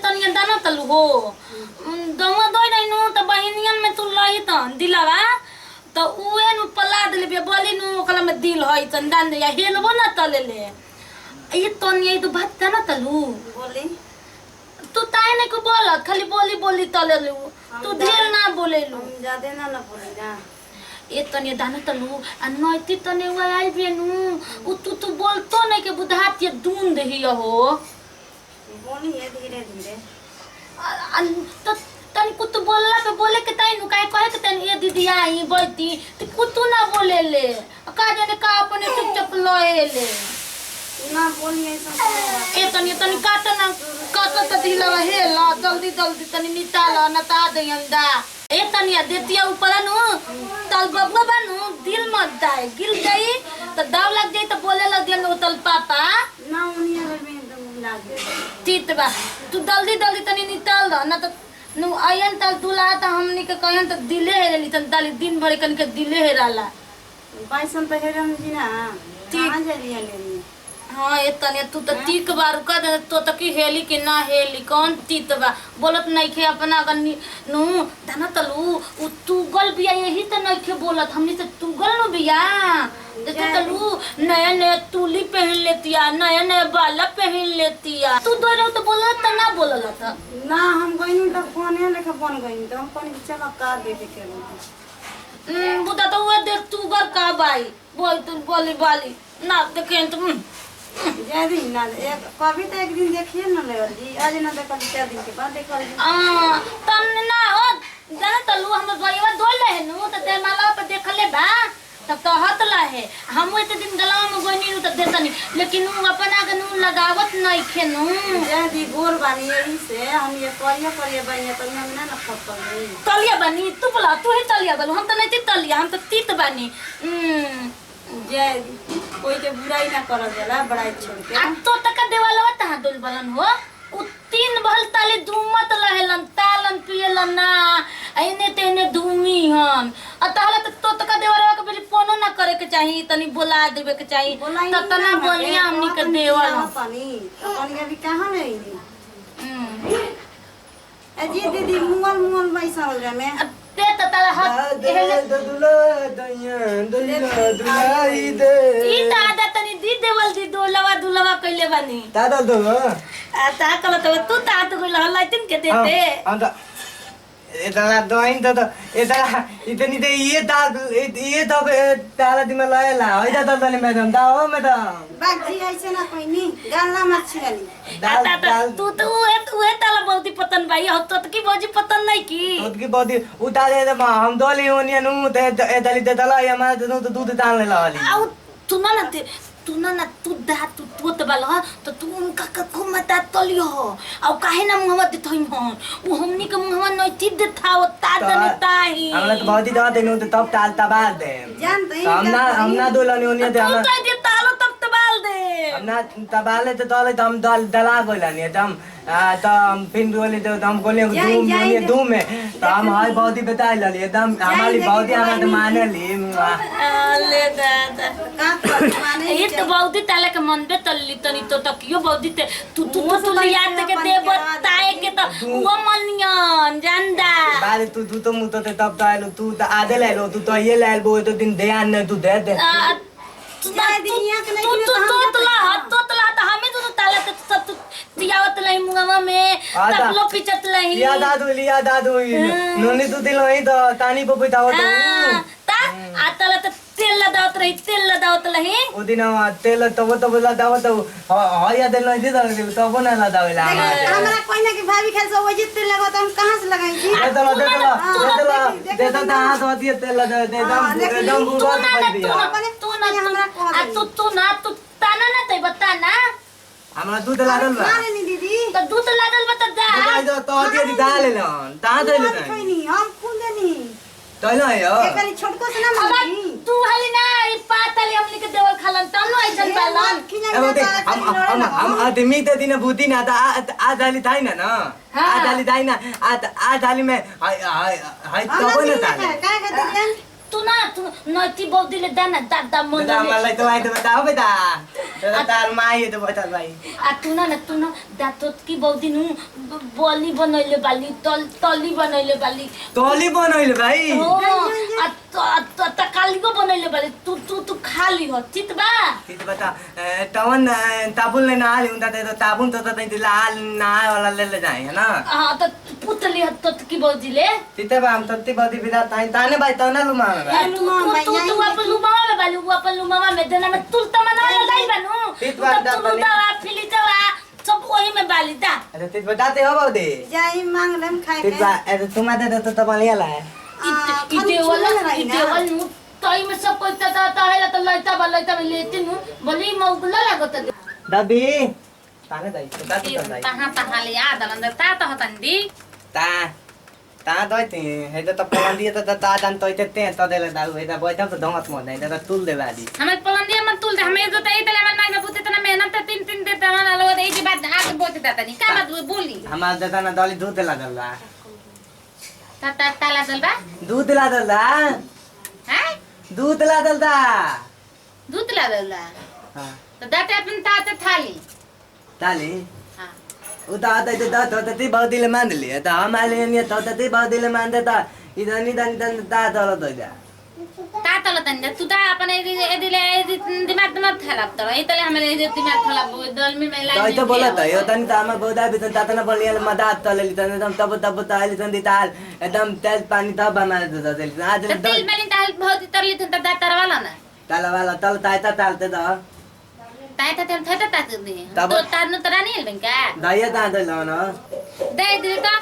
तनिया दाना तलु हो दवा दोई नहीं नु त बहिनियन में तू लई त दिलावा त उए नु पला देले बे बोली नु ओकला में दिल होई चंदन या हेलबो ना तलेले ये तनिया तो बात दाना तलु बोली तू ताए ने को बोल खाली बोली बोली तलेलु तू ढेर ना बोलेलु ज्यादा ना बोली ना ये तने दाना तलु आ नैती तने वा आई बेनु उ तू बोलतो नहीं के बुधात ये दून देही हो बोली है धीरे धीरे तो तनी कुछ बोलला पे बोले के ताई नु काहे कहे के तनी ये दीदी आई बैठी तो कुछ ना बोले ले का जाने का अपने चुपचाप लोएले ना बोली ऐसा ए तनी काटना काट त दिलवा हेला जल्दी जल्दी तनी निताला नता दे अंदा ए तनिया देतिया ऊपर नु तल बबुआ बनू दिल मत जाए गिर गई तो दाव लग जाई तो बोले लग दिया तल पापा ना उन्हीं अगर में एकदम लागे ठीक बा तू जल्दी जल्दी तनी निकाल द ना तो नु आयन तल दुला त हमनी के कहन त दिले हेली तन ताली दिन भर कन के दिले हेराला बाइसन तो हेरम जी ना कहां जलिया लेनी हां ए तने तू तो तीक बार का दे तो की हेली कि ना हेली कौन तीत बा बोलत नहीं खे अपना गन्नी नु दाना तलू उ तू गल बिया यही त नहीं खे बोलत हमनी से तू गल नु बिया देखो तलू नया नया तुली पहन लेतिया नया नया बाला पहन लेतिया तू दो रहो तो बोलत त ना बोलत त ना हम गइनी त फोने लेके बन गइनी त हम कोन चला का देखे के बुदा तो वो देख तू गर का बाई बोल तू बोली बाली ना देखे तो जदी ना एक कभी तो एक दिन देखिए ना ले जी आज ना देखल 4 दिन के बाद देखल तन ना हो जाना तलू हम भईवा दोल ले नु त ते माला पे देखले बा तब तो हतला है हम इतने दिन गला में गोनी नु त देतनी लेकिन उ अपना के नु लगावत नहीं खेनु जदी गोर बानी यही से हम ये करिया बनिया तो हम ना फटल तलिया बनी तू बोला तू ही तलिया बोल हम तो नहीं तलिया हम तो तीत बनी जय कोई के बुराई ना करल जाला बड़ाई छोड़ के तो तक देवालवा ता दुल बलन हो उ तीन बहल ताले धूमत रहेलन तालन पियलन ना आइने तेने धूमी हन अतहला तो तक देवालवा के बेली फोनो ना करे के चाहिए तनी बोला देवे के चाहिए तना बोलिया हमनी के देवल पानी अभी कहां ले ए जी दीदी मुंगल पैसा हो जाए मैं ते त ताला हाथ दुला दुलाई दे ई दादा तनी दी देवल दी दुलवा कइले बानी दादा दो आ ता कल तो तू ता तो कइले हलाइतिन के देते अंत एतला दोइन त एतला इतनी दे ये तो ताला दिमा लायला हैदा तले मैडम दा हो मैडम बाजी ऐसे ना कोई नहीं गाला मत छिली दाल तू तो उहे ताला बहुती पतन भाई हो तो की बोजी पतन नहीं की खुद की बॉडी उतारे त हम दोली होनी नु ते एतली ते तला या मा तो दूध तान ले लाली आउ तू ना तू दा तू तो बाल तो तू उनका को मत तलियो हो औ काहे ना मोहम्मद थई हन वो हमनी के मोहम्मद नहीं ती देता वो ता दने ताही हमरा तो बहुत ही दा देनु तो तब ताल तबाल दे जानते हम ना दोलनी होनी ते तू तो दे तालो तब तबाल दे हम ना तबाले तो तले तो हम दला गोलानी एकदम तो हम फिर बोले तो हम बोले धूम में तो हम हाय बहुत ही बताए लली एकदम हमारी बहुत ही हमारे माने ली ले दादा का माने ये तो बहुत ही ताले के मन पे तल्ली तनी तो तकियो बहुत ही तू याद के दे बताए के तो वो मनियन जानदा बारे तू तो मुतो ते तब तो आलो तू तो आधे ले लो तू तो ये ले लो तो दिन ध्यान नहीं तू दे दे तोतला तो हमें तो ताला तो सब दियावत लई मुंगवा में तब लो पिचत लई याद आदू नोनी तू दिल वही तो तानी को बिताओ तो ता आतला तो तेल लदावत लही ओ दिन तेल तो बोला दाव तो हया दिल नहीं दे तो बना ला दावेला हमरा कोई ना की भाभी खेल से वही तेल लगा तो हम कहां से लगाई जी दे तो हाथ होती है तेल दे एकदम बुरा कर दिया तू ताना ना तई बताना हमरा दूध लागल बा माने नी दीदी तो दूध लागल बता जा तो दिए डाल ले ता दे ले कोई नहीं हम कौन देनी तो ना यो एकरी छोटको से ना मानी तू हली ना ई पातली हमनी के देवल खालन तब न ऐसन बालन हम आदमी ते दिन बुद्धि ना आ डाली थाई ना आ डाली थाई ना आ डाली में हाय तो कोई ना था का दीदी तू ना तू नती बौदी ले दाना दादा मन बेटा मलाई तो आई तो बताओ बेटा तेरा तार माई है तो बता भाई आ तू ना दातोत की बौदी नु बोली बनैले बाली तली बनैले बाली तोली बनैले भाई हो आ त कालीको बनैले बाली तू खाली हो चित बा कित बता तवन ताबुल ले ना आली उंदा तो ताबुन तो तै लाल ना वाला ले जाए है ना हां त पुतली हत की बौदी ले तिते बा हम तत्ती बदी बिदा ताने भाई तना लुमा तू अपन लुमावा में बाली वो अपन लुमावा में देना में तुलता मना लाई बनू तू दवा फिली दवा सब वही में बाली दा अरे तित बताते हो बौदी जाई मांग लेम खाए तित बा अरे तुम आते तो बलिया ला है इते वाला नु तई में सब कोई ता है तो लइता में लेती नु बोली मौगला लागत दबी ताने दाई तो दाई तहा ले आ दलन ता तो हतन दी ता दोती हे तो पलंदी तो ता जान तो ते तो देले दाऊ हे तो बैठा तो धमत मन है तो तुल दे वाली हमें पलंदिया मत तुल दे हमें जो तई तले मन में पुते तना मेहनत तीन देता मन लो दे की बात आके बोते ता नहीं का बात बोली हमार दादा ना दली दूध लागल बा ताला दल बा दूध लागल बा हैं दूध लागल बा दूध ला दला हां तो दाते अपन ताते थाली ताली हां उता आते तो दात होता ती बहुत दिल मान लिए तो हमारे लिए तो ती बहुत दिल मान देता इधर इधर ता दल तो जा तातल तन तू ता अपन दिले दिमाग खराब तो ए तले हमें दिमाग खराब दल में लाई तो बोला था यो तनी ता हम बोदा भी ता तना बोलिया मदद तले ली तब ताली तंदी ताल एकदम तेज पानी तब बना देता तेल आज तेल में ताल बहुत तरली थ ता तरवाला ना ताला वाला तल तायता तालते दा ताय ता तेल थटा ता दे तो तार न तरा नहीं हेलबन का दाया ता दे लो ना दे दे तो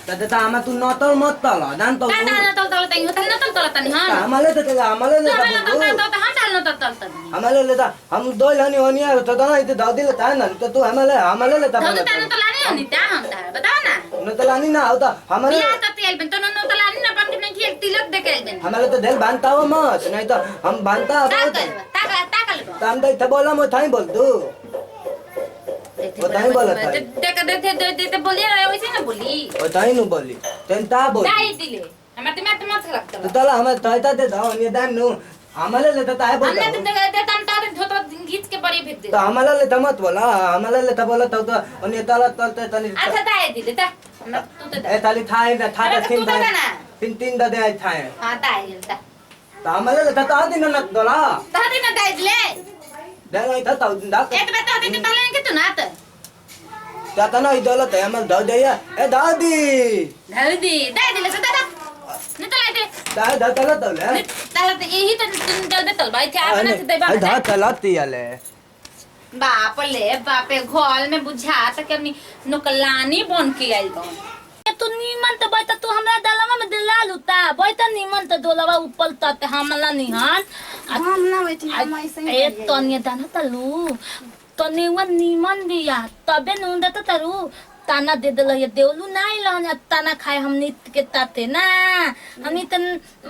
तद ता हम तू नतल मत तल दान तो ता न तल तई हो न तल तनी हां हमले तो हमले ले तो हम डाल न तल तनी हमले ले ता हम दो लनी होनी है तो ना इते दा दिल ता ना तो तू हमले ले ता तो ता न तलानी हनी ता हम ता बताओ ना न तलानी ना होता हमले बिया त तेल बन तो न तलानी ना पंडित ने खेल तिलक दे के बन हमले तो दिल बांधता हो मत नहीं तो हम बांधता ता कर तो हम तो बोला मैं थाई बोल दू बताई बोला था दे बोलिए वैसे ना बोली बताई नु बोली तेन ता बोली दाई दिले हमें तो मत लगता तो तला हम तयता दे दो नि दान नु हमले ले ताय बोल हमने तो दे तम तारे धोतो घीच के बड़ी फेंक दे तो हमले ले मत बोला हमले ले बोला तो अनि तला तल तनी अच्छा दाई दिले ता तू तो ए ताली थाई ना था तू तो ना तीन दे आई थाई हां दाई दिले तो हमले ले ता दिन न दोला ता दिन दाई दिले दे आई था तो दा एक बता दे तले के तू ना त ता ना इदला त हमल द दे ए दादी दादी दाई दिले ता न तला दे दा तला तले तला तो यही तो जल दे तल भाई थे आपने से दे दा तला तियाले बाप ले बापे घर में बुझा त के नोकलानी बन के आइल बन तू नीमन त बैठ तू हमरा दलवा में दिला लुता बैठ नीमन त दोलवा ऊपर त हमला निहान हम ना बैठी हम ऐसे ही ए तनिया दाना तलू तनेवा नीमन बिया तबे नुंदा त तरु ताना दे देल ये देवलू नाई लहन ताना खाए हमनी के ताते ना हमनी त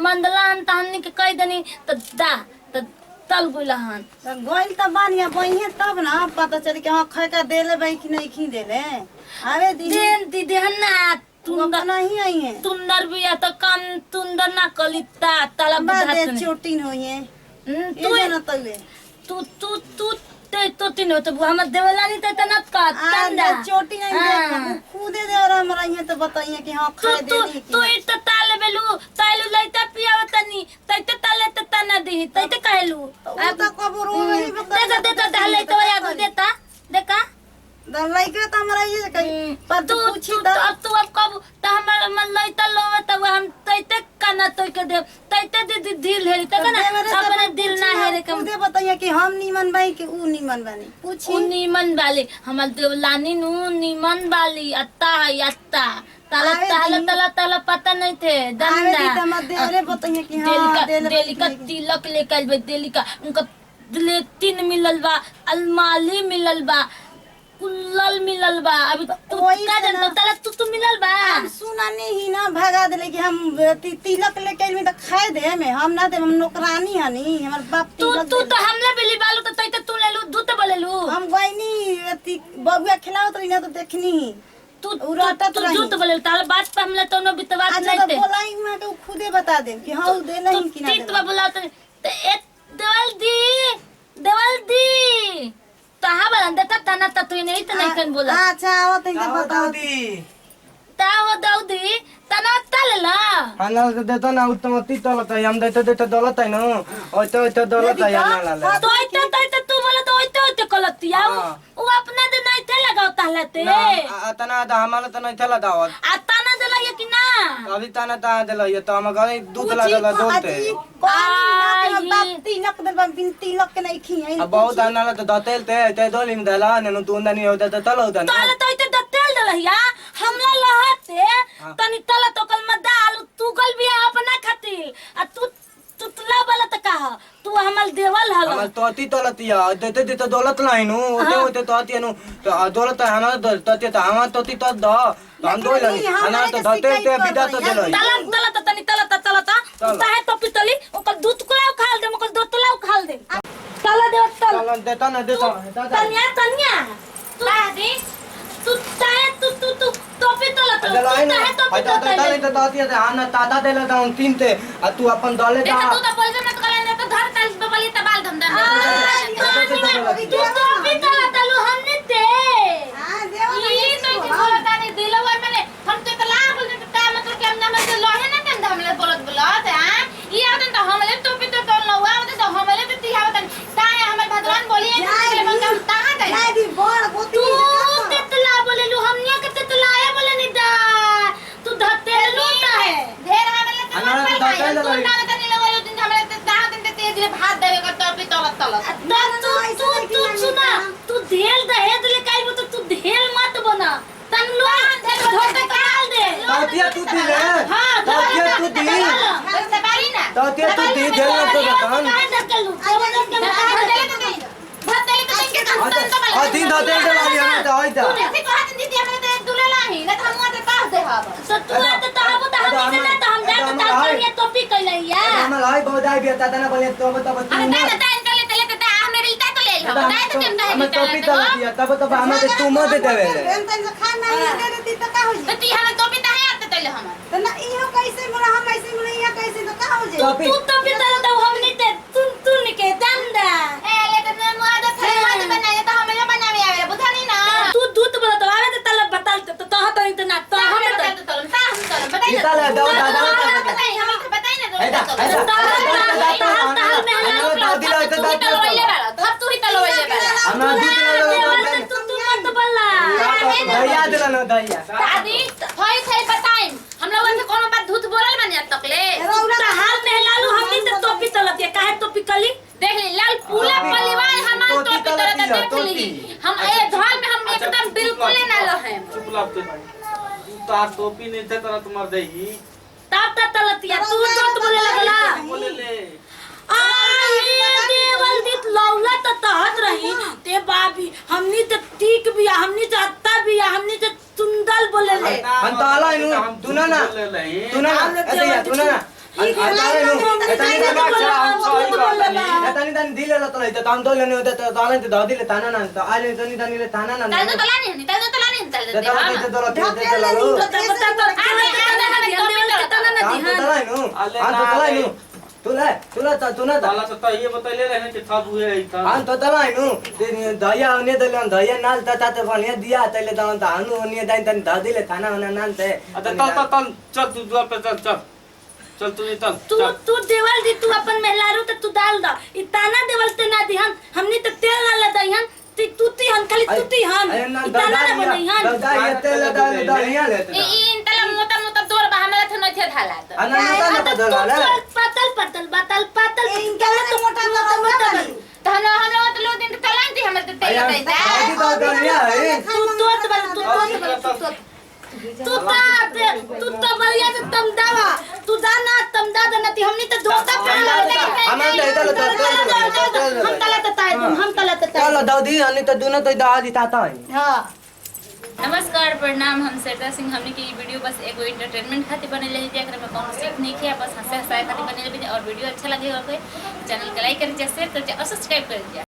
मंदला हम तानी के कह दनी त दा त तल गुलहन तो गोइल त बानिया बहिए तब ना पता चल के हां खै का देले भाई कि नहीं खी देले आवे दी देन दी देहना तुंदर नहीं आई है तुंदर बिया त कम तुंदर ना कलिता ताला बादे बुझात चोटिन होइए तू ये ना तले तू ते तो तीन तो हम देवलानी त तनत का तंदा चोटी नहीं देख खुदे दे और हमरा यहाँ तो बताइए कि हां खा दे दी तू इत ताले बेलू तालू लइता पियावतनी तइते ताले त तना दी तइते कहलू अब तो कब रो नहीं बता दे ता हले तो या देता देखा द लाइक त हमरा ये कहीं पर तू पूछी अब तू अब कब त हमर मन लइता लोवे त हम तइते कना तो के दे तइते दे दिल हेरी त ना अपने दिल ना हेरे कम खुदे बताइए कि हम नीमन भाई कि ऊ नीमन बानी पूछी उ नीमन वाली हमर देवलानी नु नीमन वाली अत्ता अत्ता ताला ताला ताला ताला पता नहीं थे आवे दंदा दी त मत देवरे बताइए कि हां डेली का तिलक लेकर बे डेली का उनका दिले 3 मिलल बा अलमाली मिलल बा कुल्लल मिलल बा अभी तू का जानता ताला तू मिलल बा हम सुना नहीं ना भगा देले कि हम तिलक लेके में त खाए दे में हम ना दे हम नौकरानी हनी हमर बाप तू तिलक तू तो हमले बिली बालू तो तू ले लू दूध बोले लू हम गइनी बबुआ खिलावत रही ना तो देखनी तू उड़ाटत तू रही। झूठ बोले ताल बात पे हमले तो न बितवात अच्छा नहीं तो थे बोलाई वहां के खुदे बता दे कि हां दे नहीं कि ना तीत बा बोला तो ए देवल दी तहा बलन देता तना त तू नहीं त नहीं कन बोला अच्छा आओ तनी बताओ ता हो दाऊदी तना तलला हनल देतो ना उत्तम ती तलत हम देतो दौलत है न ओ तो दौलत है ना तो इते तू बोला तो इते कलतिया वो अपना दे नहीं थे लगावता हलते तना दा हमारा तो नहीं चला दावत आ तना देला ये कि ना अभी तना ता देला ये तो हम गए दूध ला देला दोते तिलक दे बिन तिलक के नहीं खियाई अब बहुत आना तो दतेल ते दोलिम देला ने तू अंदर नहीं होता तो तलो होता ना ताले तो इते दतेल देलहिया हमला लहते तनी तला तो कल में दाल तू कल भी अपना खातिर आ तू तुतला वाला त कहा तू हमल देवल हल हम तो ती तलतिया देते दौलत लाइनु होते तो आती नु दौलत हमारा तते तो हम तो ती तो द हम दो लन हना तो दते ते बिदा तो देलो तला त तनी तला ताहे तो पितली ओकर दूध कोला खाल दे ओकर दोतला खाल दे तला दे तला देता ना देता तनिया तू दादी तू ताहे तू टोपी तला तो दलाई ना ताहे टोपी तो दलाई तो दाती है हां ताता देला दाउन तीन ते तू अपन दले दा देखा तू तो बोलबे मत करे ना तो धर तल बबली तबाल धमदा तू टोपी तला तलू हमने ते हां देव ई तो के बोलता नहीं दिलवा मैंने हम तो तला बोल दे ता मतलब के हमना में लोहे ना तन हमले बोलत हां ई आवतन तो हमले टोपी तो तल ना हुआ तो हमले तो ती आवतन ताए हमर भगवान बोलिए के मंगा ताहा दे दादी बड़ गोती तू तेतला बोले लू हमने के तेतलाया बोले नि दा तू धतेलू ना है ढेर हमले तो हमारा तो धतेल तू ना तनी लगो दिन हमले ते दाह दिन ते तेज भात देवे का टोपी तल तू सुना तू धेल दहेज ले काई तो तू धेल मत बना तन लो धोते काल दे दातिया तू दी रे हां दातिया तू दी से बारी ना दातिया तू दी देल ना तो बतान काहे धकेलू जबरदस्त के भतेले तो के तन आ दिन दाते देला लिया ना तो आइता तू ऐसे कहत दीदी हमरे ते दुलेला ही ना हम ते पास दे हब तो तू आते तो हम तो हम से ना तो हम जाके ताल कर ये टोपी कइलैया हम लाई बहुत आई बिया तना बोले तो बता अरे ना ना तान कर ले ते हमरे रिलता तो ले हम ना तो केम हम टोपी तल दिया तब हम तू मत देवे हम तन से खाना नहीं दे देती तो का हो तो ती हमें टोपी ताहे आते तले हम तो ना इहो कैसे बोला हम ऐसे बोले या कैसे तो का हो जाए टोपी तू टोपी तल तो हमनी ते तुन के दंदा ए ले तो मैं मुआ तो खरे मत बनाए तो हमें बनावे आवे बुझा नहीं ना तू दूध बोला तो आवे तो तल बता तो तो तो ना तो हम तो तल ता हम तल बताई इता ले दो दादा बताई हमें बताई ना तू ही तलवाइले बाला हमरा दूध तू मत बोला दया देला ना दया दादी होय छै बताई हम लोगन से कोनो बात झूठ बोलल माने अब तक ले हाल में लालू हमनी तो टोपी तलत काहे टोपी कली देख ले लाल पूरा परिवार हमार टोपी तलत देख ली हम ए घर में हम एकदम बिल्कुल ना रहे चुप लाग तो तार टोपी नहीं थे तरह तुम्हार देही तब तक तलतिया तू झूठ बोले लगला बोले ले ये देवल दित लौला त तहत रही ते बाबी हमनी त तीक बिया हमनी त अत्ता बिया हमनी त सुंदल बोले ले हम तो आला नु तू ना दया तू ना एतनी तनी दिले ल तले त हम तो लेने होते तो ताले त दिले ताना ना तो आले तनी तनी ले ताना ना ताजो तलानी नहीं ताजो तलानी दे तू ना ताला तो ये बतैले रहे कि था बुए है था हां तो तलाइनु दया ने दले दया नाल ताते बनिया दिया तले त हानु ने दाइन तनी द दिले थाना ना नान ते अच्छा चल तू द्वार पे चल तू चल तू देवल दी तू अपन मेहलारू त तू डाल द ई ताना देवल ते ना दिहन हमनी त तेल ना ल दहिन तू ती हन खाली तू ती हन ई ताना ना बनहिन दया तेल दया ले ई तला मोटा मोटा तोर बा हमरा थ नथे धाला त अना ना तो दला पातल इनका तो मोटा मोटा तहन हमरा त लो दिन तलान ती हमर त तेल दैता आदि तो दया है तू तोत तू तो बलिया से तम दावा तू दाना तम दादा नती हमनी त दोता पड़ा हम तला त चलो दादी अनि त दुनो त दादी ताता है हां नमस्कार प्रणाम हम श्वेता सिंह हमने की वीडियो बस एगो एंटरटेनमेंट खातिर बनेले है एकरा में कोनो सीख नहीं है बस हंसे हंसाए खातिर बनेले और वीडियो अच्छा लगे हो चैनल के लाइक करिए शेयर करिए और सब्सक्राइब करिए।